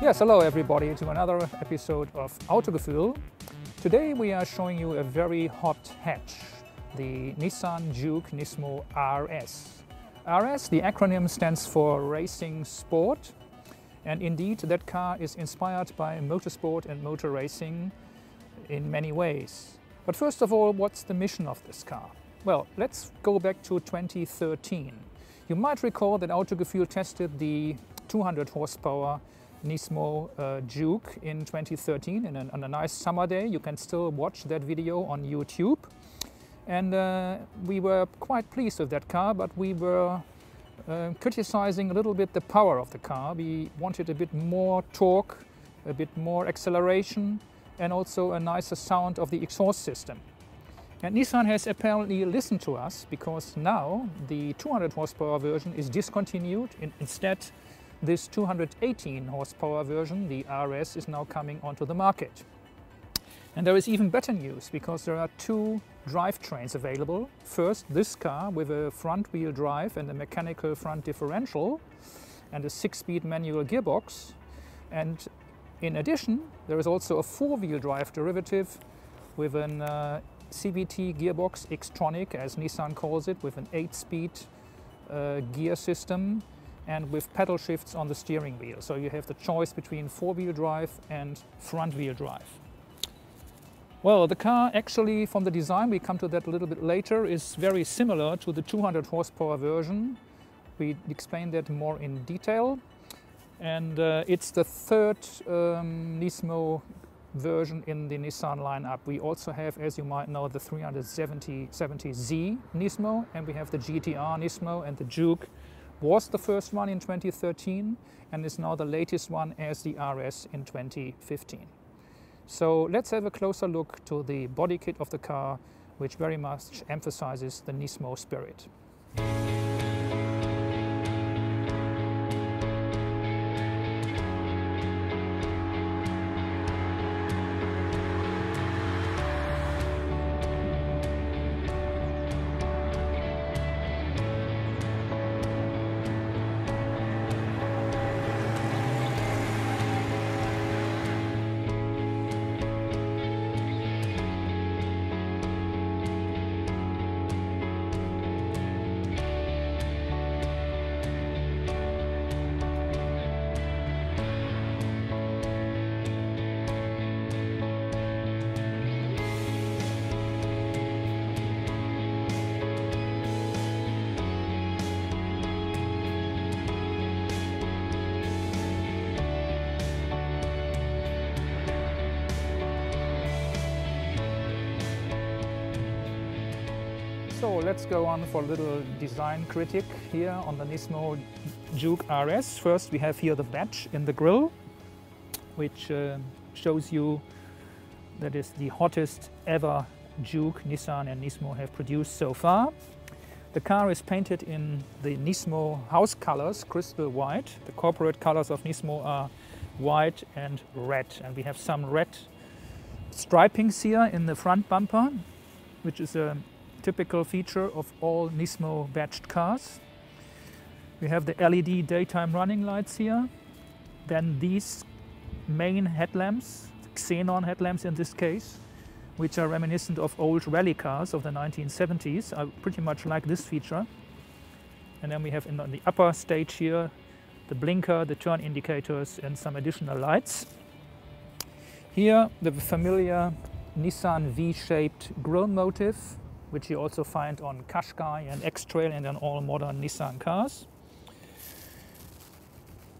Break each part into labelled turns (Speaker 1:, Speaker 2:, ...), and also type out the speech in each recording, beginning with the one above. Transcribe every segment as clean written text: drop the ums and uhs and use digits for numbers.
Speaker 1: Yes, hello everybody to another episode of Autogefühl. Today we are showing you a very hot hatch, the Nissan Juke Nismo RS. RS, the acronym stands for Racing Sport, and indeed that car is inspired by motorsport and motor racing in many ways. But first of all, what's the mission of this car? Well, let's go back to 2013. You might recall that Autogefühl tested the 200 horsepower Nismo Juke in 2013 on a nice summer day. You can still watch that video on YouTube. And we were quite pleased with that car, but we were criticizing a little bit the power of the car. We wanted a bit more torque, a bit more acceleration, and also a nicer sound of the exhaust system. And Nissan has apparently listened to us, because now the 200 horsepower version is discontinued. Instead, this 218 horsepower version, the RS, is now coming onto the market. And there is even better news, because there are two drivetrains available. First, this car with a front-wheel drive and a mechanical front differential and a 6-speed manual gearbox. And in addition, there is also a 4-wheel drive derivative with an CVT gearbox, Xtronic as Nissan calls it, with an 8-speed gear system and with pedal shifts on the steering wheel. So you have the choice between 4-wheel drive and front-wheel drive. Well, the car actually, from the design, we come to that a little bit later, is very similar to the 200 horsepower version. We explain that more in detail. And it's the third Nismo version in the Nissan lineup. We also have, as you might know, the 370Z Nismo, and we have the GTR Nismo, and the Juke was the first one in 2013 and is now the latest one as the RS in 2015. So let's have a closer look to the body kit of the car, which very much emphasizes the Nismo spirit. So let's go on for a little design critic here on the Nismo Juke RS. First, we have here the badge in the grille, which shows you that is the hottest ever Juke Nissan and Nismo have produced so far. The car is painted in the Nismo house colors, crystal white. The corporate colors of Nismo are white and red, and we have some red stripings here in the front bumper, which is a typical feature of all Nismo badged cars. We have the LED daytime running lights here. Then these main headlamps, xenon headlamps in this case, which are reminiscent of old rally cars of the 1970s. I pretty much like this feature. And then we have on the upper stage here the blinker, the turn indicators, and some additional lights. Here the familiar Nissan V-shaped grille motif, which you also find on Qashqai and X-Trail and on all modern Nissan cars.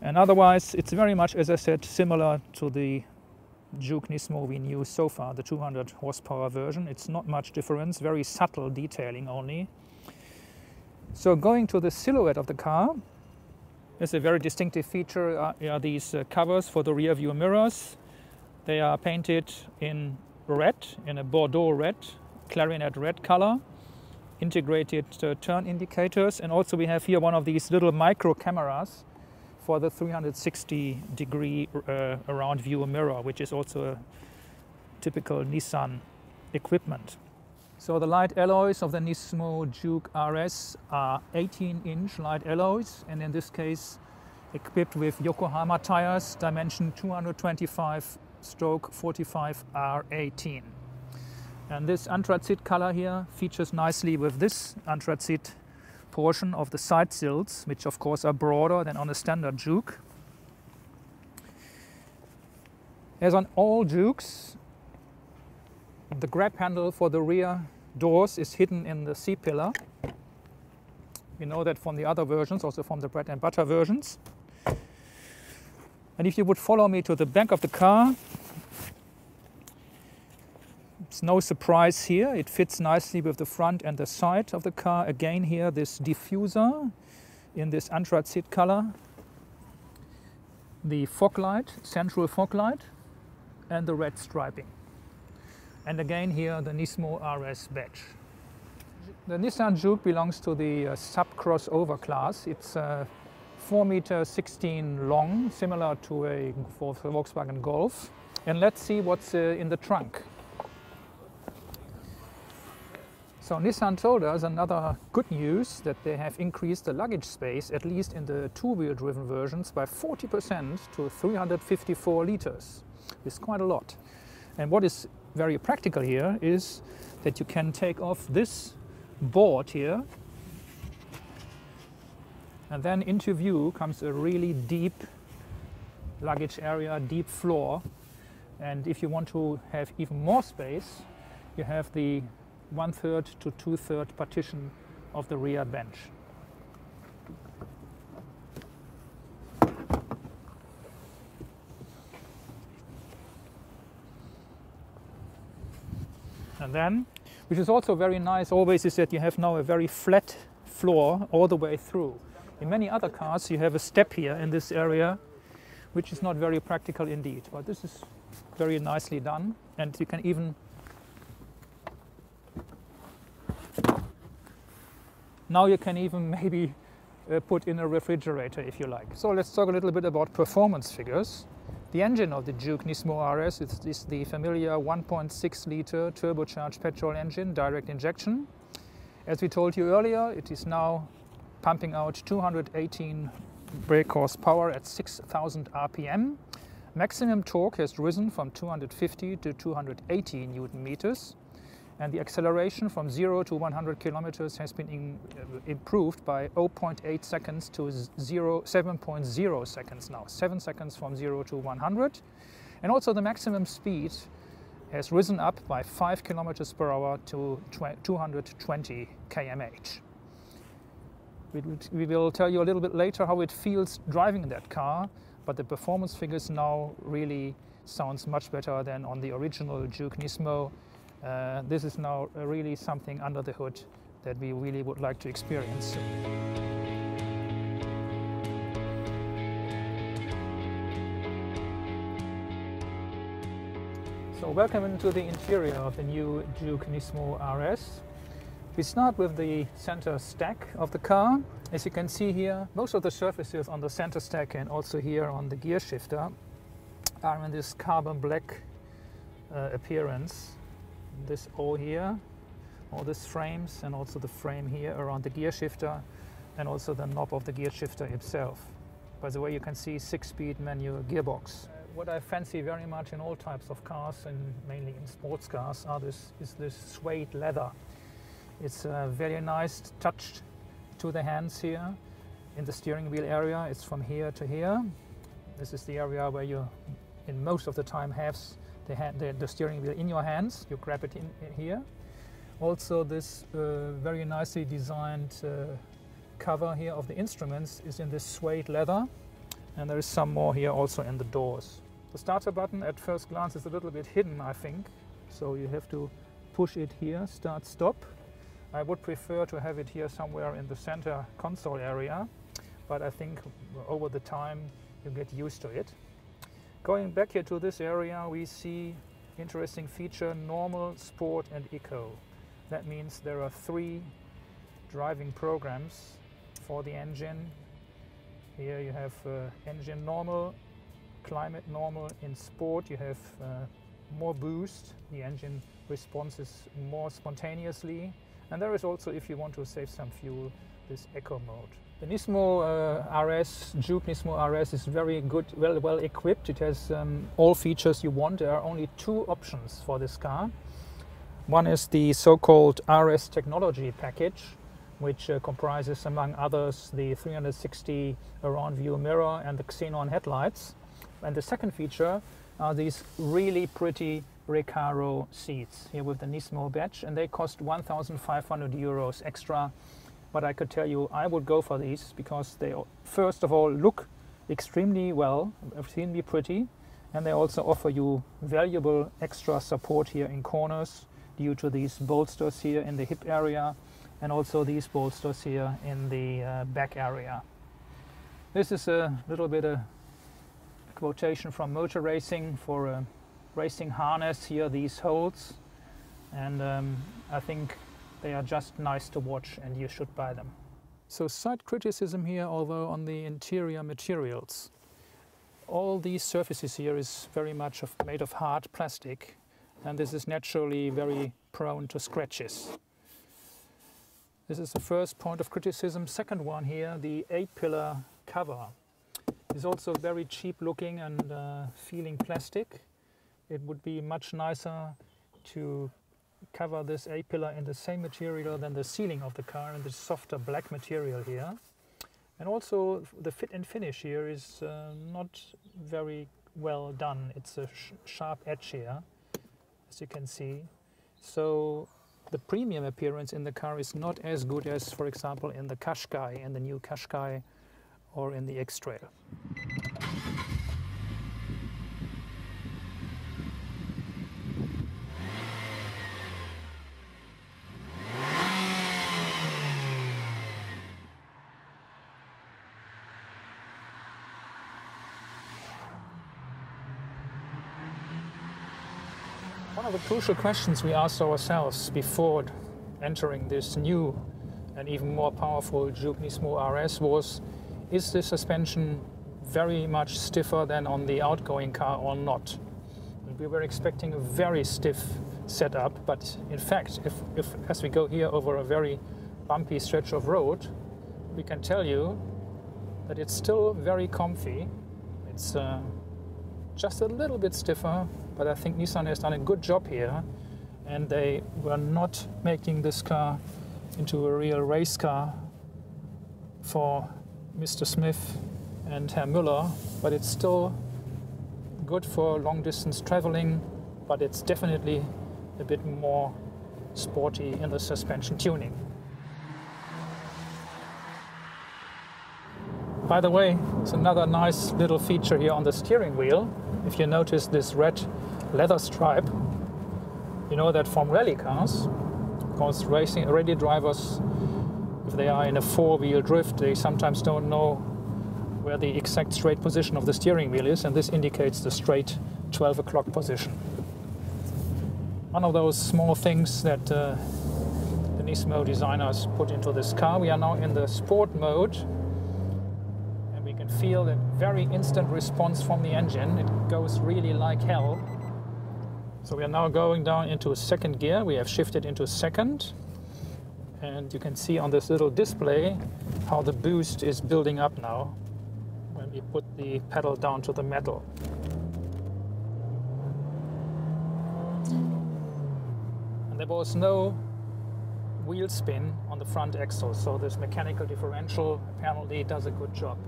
Speaker 1: And otherwise, it's very much, as I said, similar to the Juke Nismo we knew so far, the 200 horsepower version. It's not much difference, very subtle detailing only. So going to the silhouette of the car, there's a very distinctive feature, are these covers for the rear view mirrors. They are painted in red, in a Bordeaux red, clarinet red color, integrated turn indicators, and also we have here one of these little micro cameras for the 360-degree around view mirror, which is also a typical Nissan equipment. So the light alloys of the Nismo Juke RS are 18-inch light alloys, and in this case equipped with Yokohama tires, dimension 225/45 R18. And this anthracite color here features nicely with this anthracite portion of the side sills, which of course are broader than on a standard Juke. As on all Jukes, the grab handle for the rear doors is hidden in the C-pillar. We know that from the other versions, also from the bread and butter versions. And if you would follow me to the back of the car, it's no surprise here. It fits nicely with the front and the side of the car. Again here, this diffuser in this anthracite color. The fog light, central fog light, and the red striping. And again here, the Nismo RS badge. The Nissan Juke belongs to the sub-crossover class. It's 4.16 m long, similar to a Volkswagen Golf. And let's see what's in the trunk. So Nissan told us another good news, that they have increased the luggage space, at least in the two-wheel driven versions, by 40% to 354 liters. It's quite a lot. And what is very practical here is that you can take off this board here, and then into view comes a really deep luggage area, deep floor. And if you want to have even more space, you have the 1/3 to 2/3 partition of the rear bench. And then, which is also very nice always, is that you have now a very flat floor all the way through. In many other cars you have a step here in this area, which is not very practical indeed. But this is very nicely done, and you can even maybe put in a refrigerator if you like. So let's talk a little bit about performance figures. The engine of the Juke Nismo RS is the familiar 1.6 liter turbocharged petrol engine, direct injection. As we told you earlier, it is now pumping out 218 brake horsepower at 6,000 RPM. Maximum torque has risen from 250 to 280 Newton meters. And the acceleration from 0 to 100 kilometers has been improved by 0.8 seconds to 7.0 seconds now. 7 seconds from 0 to 100. And also the maximum speed has risen up by 5 kilometers per hour to 220 km/h. We will tell you a little bit later how it feels driving that car, but the performance figures now really sounds much better than on the original Juke Nismo. This is now really something under the hood that we really would like to experience. So welcome into the interior of the new Juke Nismo RS. We start with the center stack of the car. As you can see here, most of the surfaces on the center stack and also here on the gear shifter are in this carbon black appearance. This all here, all these frames, and also the frame here around the gear shifter, and also the knob of the gear shifter itself. By the way, you can see 6-speed manual gearbox. What I fancy very much in all types of cars, and mainly in sports cars, is this suede leather. It's very nice, touched to the hands here. In the steering wheel area, it's from here to here. This is the area where you, in most of the time, have the steering wheel in your hands. You grab it in here. Also, this very nicely designed cover here of the instruments is in this suede leather, and there is some more here also in the doors. The starter button at first glance is a little bit hidden, I think, so you have to push it here, start, stop. I would prefer to have it here somewhere in the center console area, but I think over the time you get used to it. Going back here to this area, we see interesting feature: normal, sport and eco. That means there are 3 driving programs for the engine. Here you have engine normal, climate normal. In sport you have more boost, the engine responses more spontaneously. And there is also, if you want to save some fuel, this eco mode. The Nismo RS, Juke Nismo RS is very good, well equipped. It has all features you want. There are only two options for this car. One is the so-called RS technology package, which comprises, among others, the 360 around view mirror and the xenon headlights. And the second feature are these really pretty Recaro seats here with the Nismo badge, and they cost 1,500 euros extra. But I could tell you I would go for these because they first of all look extremely well, extremely pretty, and they also offer you valuable extra support here in corners due to these bolsters here in the hip area and also these bolsters here in the back area. This is a little bit a quotation from motor racing for a racing harness here, these holes, and I think they are just nice to watch and you should buy them. So slight criticism here, although on the interior materials. All these surfaces here is very much made of hard plastic, and this is naturally very prone to scratches. This is the first point of criticism. Second one here, the 8-pillar cover is also very cheap looking and feeling plastic. It would be much nicer to cover this A-pillar in the same material than the ceiling of the car, and the softer black material here. And also the fit and finish here is not very well done. It's a sharp edge here, as you can see. So the premium appearance in the car is not as good as, for example, in the Qashqai, in the new Qashqai, or in the X-Trail. One of the crucial questions we asked ourselves before entering this new and even more powerful Juke Nismo RS was, is the suspension very much stiffer than on the outgoing car or not? And we were expecting a very stiff setup, but in fact, if as we go here over a very bumpy stretch of road, we can tell you that it's still very comfy. It's just a little bit stiffer, but I think Nissan has done a good job here, and they were not making this car into a real race car for Mr. Smith and Herr Müller, but it's still good for long distance traveling, but it's definitely a bit more sporty in the suspension tuning. By the way, there's another nice little feature here on the steering wheel. If you notice this red leather stripe, you know that from rally cars, because rally drivers, if they are in a four-wheel drift, they sometimes don't know where the exact straight position of the steering wheel is, and this indicates the straight 12 o'clock position. One of those small things that the Nismo designers put into this car. We are now in the sport mode, and we can feel a very instant response from the engine. It goes really like hell. So we are now going down into second gear. We have shifted into second, and you can see on this little display how the boost is building up now when we put the pedal down to the metal. And there was no wheel spin on the front axle, so this mechanical differential apparently does a good job.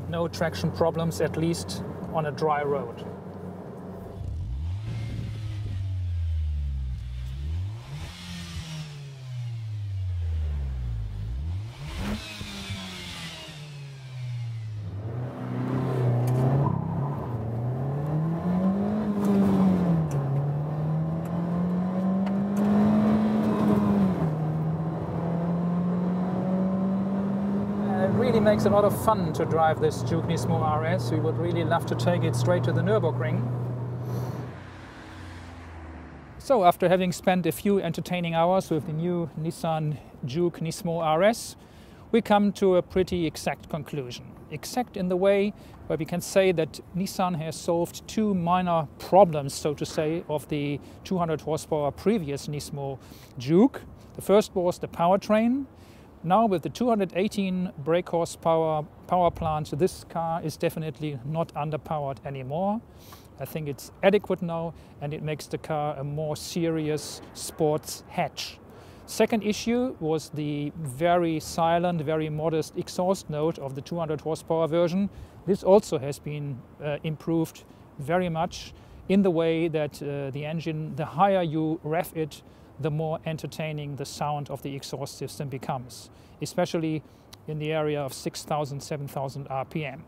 Speaker 1: No traction problems, at least on a dry road. Makes a lot of fun to drive this Juke Nismo RS. We would really love to take it straight to the Nürburgring. So after having spent a few entertaining hours with the new Nissan Juke Nismo RS, we come to a pretty exact conclusion. Exact in the way where we can say that Nissan has solved two minor problems, so to say, of the 200 horsepower previous Nismo Juke. The first was the powertrain, Now with the 218 brake horsepower power plant, this car is definitely not underpowered anymore. I think it's adequate now, and it makes the car a more serious sports hatch. Second issue was the very silent, very modest exhaust note of the 200 horsepower version. This also has been improved very much in the way that the engine, the higher you rev it, the more entertaining the sound of the exhaust system becomes, especially in the area of 6,000, 7,000 RPM.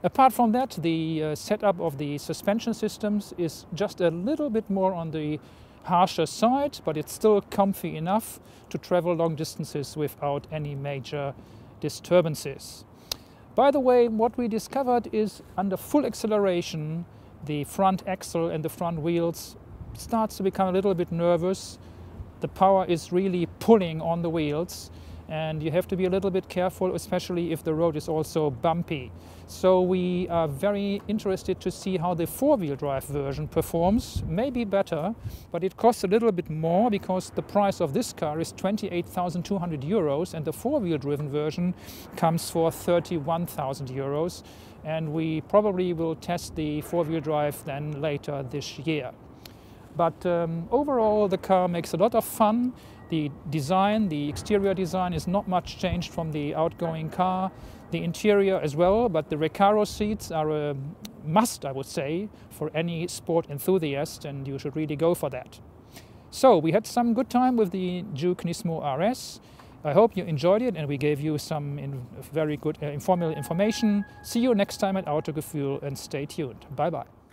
Speaker 1: Apart from that, the setup of the suspension systems is just a little bit more on the harsher side, but it's still comfy enough to travel long distances without any major disturbances. By the way, what we discovered is under full acceleration, the front axle and the front wheels starts to become a little bit nervous. The power is really pulling on the wheels, and you have to be a little bit careful, especially if the road is also bumpy. So we are very interested to see how the four-wheel drive version performs. Maybe better, but it costs a little bit more because the price of this car is 28,200 euros and the four-wheel driven version comes for 31,000 euros. And we probably will test the four-wheel drive then later this year. But overall, the car makes a lot of fun. The design, the exterior design is not much changed from the outgoing car. The interior as well, but the Recaro seats are a must, I would say, for any sport enthusiast, and you should really go for that. So we had some good time with the Juke Nismo RS. I hope you enjoyed it and we gave you some very good information. See you next time at Autogefühl and stay tuned. Bye bye.